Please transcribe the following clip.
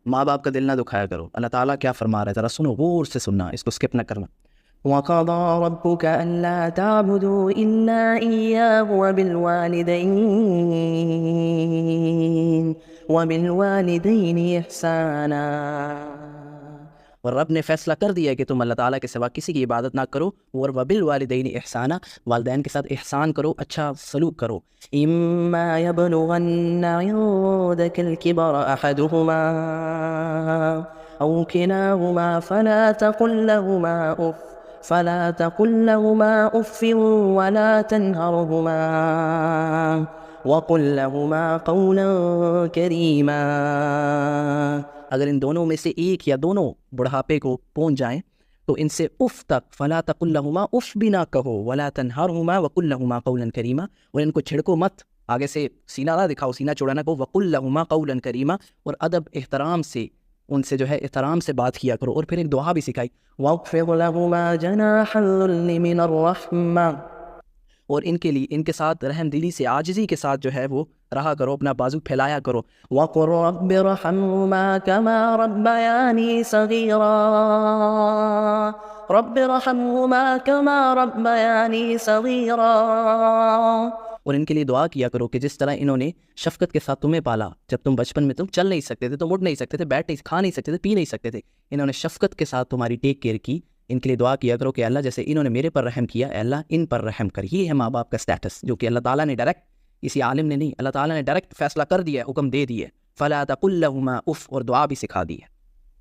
ماں باپ کا دل نہ دکھایا کرو. اللہ تعالیٰ کیا فرما رہا ہے ذرا سنو، غور سے سننا، اس کو اسکپ نہ کرنا. وَقَضَىٰ رَبُّكَ أَلَّا تَعْبُدُوا إِلَّا إِيَّاهُ وَبِالْوَالِدَيْنِ إِحْسَانًا. اور رب نے فیصلہ کر دیا ہے کہ تم اللہ تعالیٰ کے سوا کسی کی عبادت نہ کرو، اور وَبِالْوَالِدَيْنِ إِحْسَانًا، والدین کے ساتھ احسان کرو، اچھا سلوک کرو. إِمَّا يَبْلُغَنَّ عِندَكَ الْكِبَرَ أَحَدُهُمَا أَوْ كِلَاهُمَا فلا تقل لهما اف ولا تنهرهما وقل لهما قولا كريما. اگر ان دونوں میں سے ایک یا دونوں بڑھاپے کو پہنچ جائیں تو ان سے اف تک، فلا تقل لهما اف بھی نہ کہو، ولا تنهرهما وقل لهما قولا كريما، اور ان کو چھڑکو مت، آگے سے سینہ نہ دکھاؤ، سینہ چوڑا نہ کہو. وقل لهما قولا كريما، اور ادب احترام سے ان سے جو ہے احترام سے بات کیا کرو. اور پھر ایک دعا بھی سکھائی، وَاخْفِضْ لَهُمَا جَنَاحَ الذُّلِّ مِنَ الرَّحْمَةِ، اور ان کے لیے ان کے ساتھ رحم دلی سے، عاجزی کے ساتھ جو ہے وہ رہا کرو، اپنا بازو پھیلایا کرو. وَقُلْ رَبِّ ارْحَمْهُمَا كَمَا رَبَّيَانِي صَغِيرًا، رَبِّ ارْحَمْهُمَا كَمَا رَبَّيَانِي صَغِيرًا. اور ان کے لیے دعا کیا کرو کہ جس طرح انہوں نے شفقت کے ساتھ تمہیں پالا، جب تم بچپن میں تم چل نہیں سکتے تھے، تم اٹھ نہیں سکتے تھے، بیٹھ نہیں، کھا نہیں سکتے تھے، پی نہیں سکتے تھے، انہوں نے شفقت کے ساتھ تمہاری ٹیک کیئر کی. ان کے لیے دعا کیا کرو کہ اللہ جیسے انہوں نے میرے پر رحم کیا، اے اللہ ان پر رحم کر. یہ ہے ماں باپ کا سٹیٹس، جو کہ اللہ تعالیٰ نے ڈائریکٹ، کسی عالم نے نہیں، اللہ تعالیٰ نے ڈائریکٹ فیصلہ کر دیا ہے، حکم دے دیا ہے. فلا تقل لهما اف، اور دعا بھی سکھا دی ہے.